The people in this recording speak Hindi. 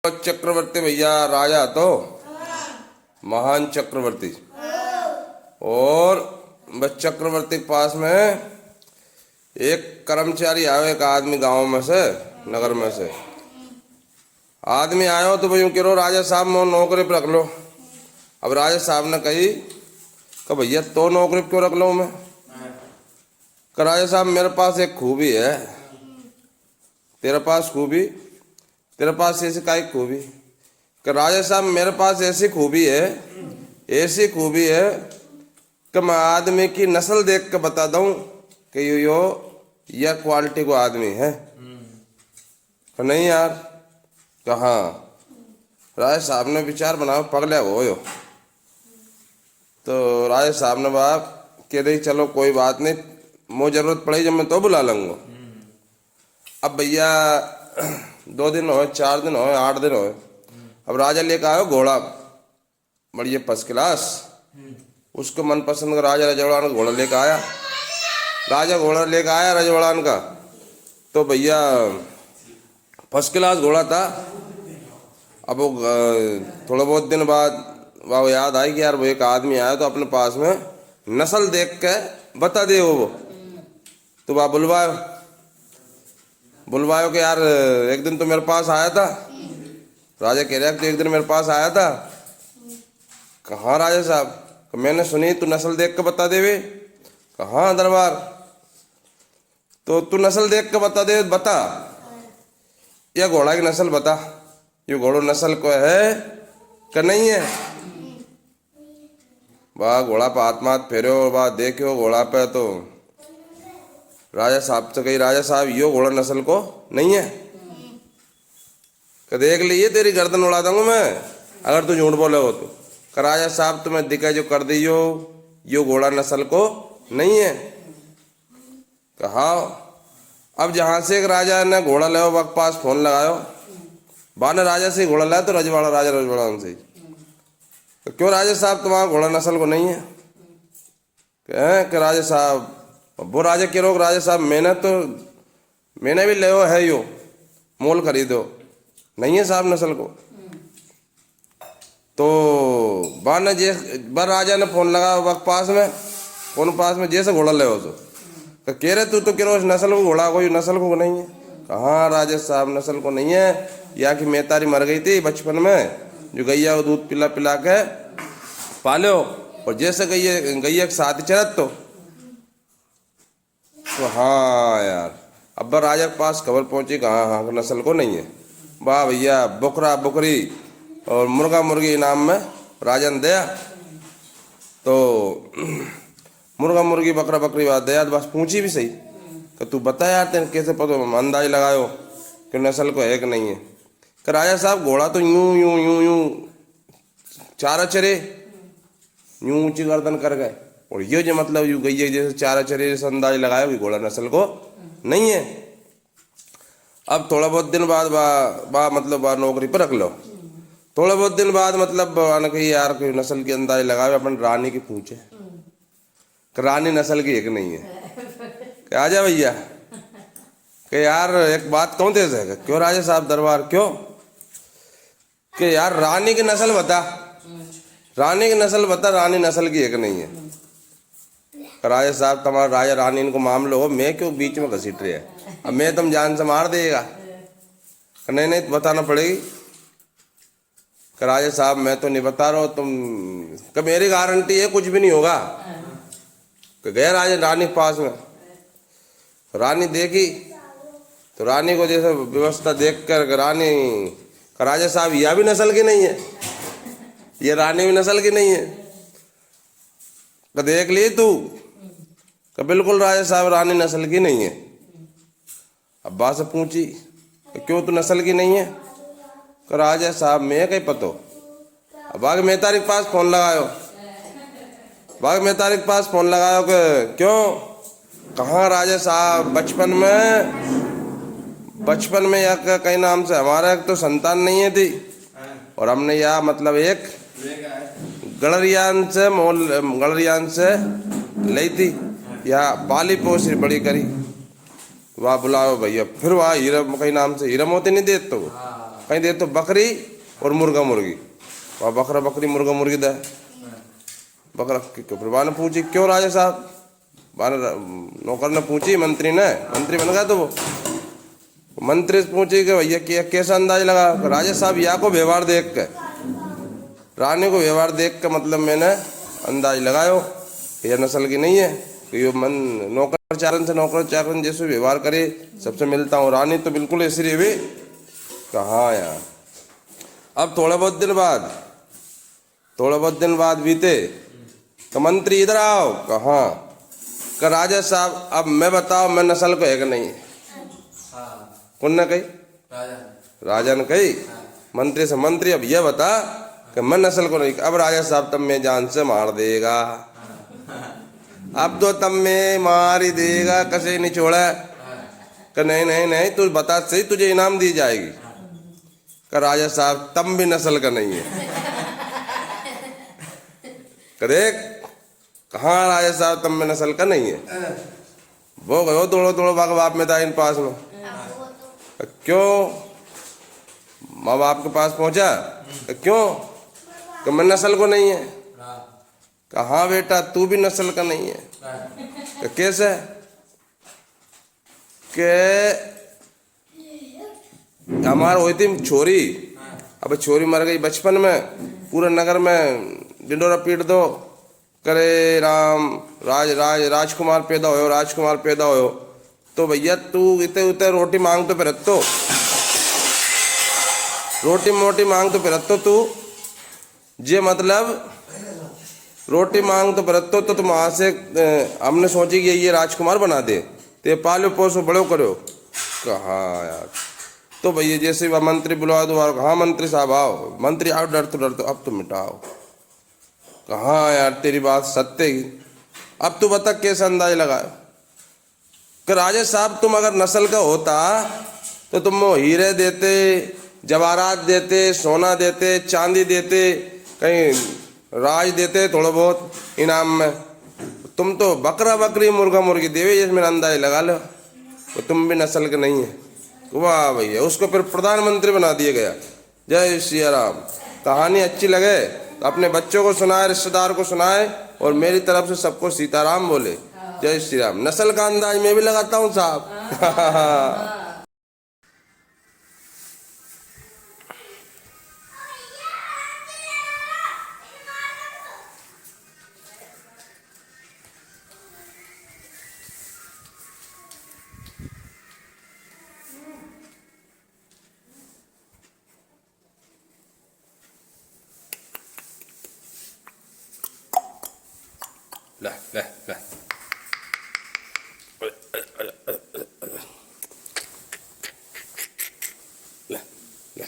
चक्रवर्ती भैया राजा तो महान चक्रवर्ती। और बस चक्रवर्ती के पास में एक कर्मचारी आयो, एक आदमी गांव में से, नगर में से आदमी आयो तो भाई कह राजा साहब मैं नौकरी पर रख लो। अब राजा साहब ने कही कि भैया तो नौकरी क्यों रख लो मैं? कि राजा साहब मेरे पास एक खूबी है। तेरे पास खूबी? तेरे पास ऐसी काय खूबी? कि राजा साहब मेरे पास ऐसी खूबी है, ऐसी खूबी है कि मैं आदमी की नस्ल देख के बता दूं कि यो यह क्वालिटी को आदमी है। तो नहीं यार, कहाँ? राजा साहब ने विचार बनाओ, पगला हो यो। तो राजा साहब ने बाप कह रही चलो कोई बात नहीं, मुझे जरूरत पड़ेगी जब मैं तो बुला लूंगा। अब भैया 2 दिन हो, 4 दिन हो, 8 दिन हो, अब राजा लेकर आयो घोड़ा, बढ़िया फर्स्ट क्लास, उसको मनपसंद का राजा रजवाड़ान का घोड़ा लेकर आया। राजा घोड़ा लेकर आया रजवाड़ान का, तो भैया फर्स्ट क्लास घोड़ा था। अब वो थोड़ा बहुत दिन बाद वो याद आई कि यार वो एक आदमी आया तो अपने पास में नस्ल देख के बता दे वो। तो वह बुलवायो कि यार एक दिन तो मेरे पास आया था। राजा कह रहा तो एक दिन मेरे पास आया था। कहाँ राजा साहब? मैंने सुनी तू नस्ल देख के बता देवे। कहाँ दरबार? तो तू नस्ल देख के बता दे, बता यह घोड़ा की नस्ल बता, ये घोड़ो नस्ल को है कि नहीं है? वाह घोड़ा पे हाथ माथ फेरो, वाह देखो घोड़ा पे। तो राजा साहब से कही राजा साहब यो घोड़ा नस्ल को नहीं है? कि देख लीजिए तेरी गर्दन उड़ा दूंगा मैं अगर तू झूठ बोले हो तो। कि राजा साहब तुम्हें दिखा जो कर दियो, यो घोड़ा नस्ल को नहीं है। कहा अब जहां से एक राजा ने घोड़ा ले वक्त पास फोन लगायो, बाद ने राजा से घोड़ा लाया तो रजवाड़ा राजा रजवाड़ा से। तो क्यों राजा साहब तुम्हारा घोड़ा नस्ल को नहीं है? कि राजा साहब वो राजा के रोग राजा साहब मैंने भी ले है यो मोल खरीदो, नहीं है साहब नस्ल को। तो बार राजा ने फोन लगा वक्त पास में जैसे घोड़ा ले हो तो कह रहे तू कह रहे नस्ल को घोड़ा कोई नस्ल को नहीं है। कहाँ राजा साहब नस्ल को नहीं है, या कि मैं तारी मर गई थी बचपन में, जो गैया को दूध पिला पिला के पालो और जैसे गैया के साथ चरत तो हाँ यार अब राजा के पास खबर पहुंची। कहाँ हाँ नस्ल को नहीं है। वाह भैया बकरा बकरी और मुर्गा मुर्गी इनाम में राजा ने दिया। तो मुर्गा मुर्गी बकरा बकरी बात दिया, बस पूछी भी सही कि तू बता यार तेने कैसे पता अंदाज लगायो कि नस्ल को है कि नहीं है? कि राजा साहब घोड़ा तो यूं यूं यूं यूं चारा चरे यूं ऊंची गर्दन कर गए, और ये जो मतलब यूं गई जैसे चारा चरे जैसे अंदाज लगाया कि घोड़ा नस्ल को नहीं है। अब थोड़ा बहुत दिन बाद मतलब नौकरी पर रख लो। थोड़ा बहुत दिन बाद मतलब आने कही यार कोई नस्ल की अंदाज लगाए, अपन रानी की पूछे कि रानी नस्ल की एक नहीं है। क्या आजा भैया कि यार एक बात कहूँ तेरे से? क्यों राजा साहब दरबार क्यों? कि यार रानी की नस्ल बता, रानी की नस्ल बता, रानी नस्ल की एक नहीं है। राजा साहब तुम्हारा राजा रानी इनको मामलो हो, मैं क्यों बीच में घसीट रहे है? अब मैं तुम जान से मार देगा? नहीं नहीं बताना पड़ेगी। कि राजा साहब मैं तो नहीं बता रहा हूँ, तुम मेरी गारंटी है कुछ भी नहीं होगा। कि गए राजा रानी के पास में, रानी देखी तो रानी को जैसे व्यवस्था देख कर रानी का राजा साहब यह भी नस्ल की नहीं है, ये रानी भी नस्ल की नहीं है। तो देख ली तू? कि बिल्कुल राजा साहब रानी नस्ल की नहीं है। अब बात से पूछी कि क्यों तू नस्ल की नहीं है? कि राजा साहब मैं कहीं पतो। अब आगे मैं तारीख पास फोन लगायो, कि क्यों? कहाँ राजा साहब बचपन में या कई नाम से हमारा एक तो संतान नहीं है थी, और हमने या मतलब एक गड़रियान से ली थी, या पाली पोसी बड़ी करी। वाह बुलाओ भैया, फिर वहाँ हीरा कई नाम से हीरा मोती नहीं देते तो कहीं दे तो बकरी और मुर्गा मुर्गी, वहाँ बकरा बकरी मुर्गा मुर्गी दे बकरा। बाने पूछी क्यों राजा साहब, बाने नौकर ने पूछी मंत्री ने, मंत्री बन गया तो वो मंत्री से पूछी कि भैया कैसा अंदाज लगा। राजा साहब या को व्यवहार देख के, रानी को व्यवहार देख के मतलब मैंने अंदाज लगायो यह नस्ल की नहीं है, कि ये नौकर चाकरन जैसे व्यवहार करे सबसे मिलता हूँ। रानी तो बिल्कुल ऐसी रही। कहाँ यार, अब थोड़ा बहुत दिन बाद बीते तो मंत्री इधर आओ। कहाँ का राजा साहब, अब मैं बताओ मैं नस्ल को है कि नहीं है? कौन ने कही? राजा ने कही मंत्री से, मंत्री अब यह बता कि मैं नस्ल को नहीं। अब राजा साहब तब मैं जान से मार देगा, अब तो तब मैं मार ही देगा, कसे नहीं छोड़ा। कि नहीं नहीं नहीं तू बता सही, तुझे इनाम दी जाएगी। का राजा साहब तब भी नस्ल का नहीं है। करे कहाँ राजा साहब तब में नस्ल का नहीं है। वो गयो दौड़ो बाग बाप में था इन पास में। क्यों माँ बाप के पास पहुंचा? क्यों कि मैं नस्ल को नहीं है। कहाँ बेटा तू भी नस्ल का नहीं है। कैसे? के हमार हुई थी छोरी, अब छोरी मर गई बचपन में, पूरे नगर में डिंडोरा पीट दो करे राम राजकुमार पैदा हो। तो भैया तू इतने उतने रोटी मांग तो फिरतो, रोटी मोटी मांग तो फिरतो तू जे मतलब रोटी मांग तो फिरतो। तो तुम वहाँ से हमने सोची कि ये राजकुमार बना दे, ते पालो पोसो बड़ो करो। कहाँ यार, तो भैया जैसे वह मंत्री बुलवा दो, हाँ मंत्री साहब आओ, मंत्री आओ, डर तो अब तो मिटाओ। कहाँ यार तेरी बात सत्य ही। अब तू बता कैसा अंदाज लगाए कि राजा साहब तुम अगर नस्ल का होता तो तुम हीरे देते, जवाहरात देते, सोना देते, चांदी देते, कहीं राज देते थोड़ा बहुत इनाम में। तुम तो बकरा बकरी मुर्गा मुर्गी देवे, इसमें अंदाज लगा लो तो तुम भी नस्ल के नहीं है। वाह भैया, उसको फिर प्रधानमंत्री बना दिया गया। जय श्री राम। कहानी अच्छी लगे तो अपने बच्चों को सुनाए, रिश्तेदार को सुनाए, और मेरी तरफ से सबको सीताराम बोले। जय श्री राम। नस्ल का अंदाज मैं भी लगाता हूँ साहब। ले ले ले ले ले।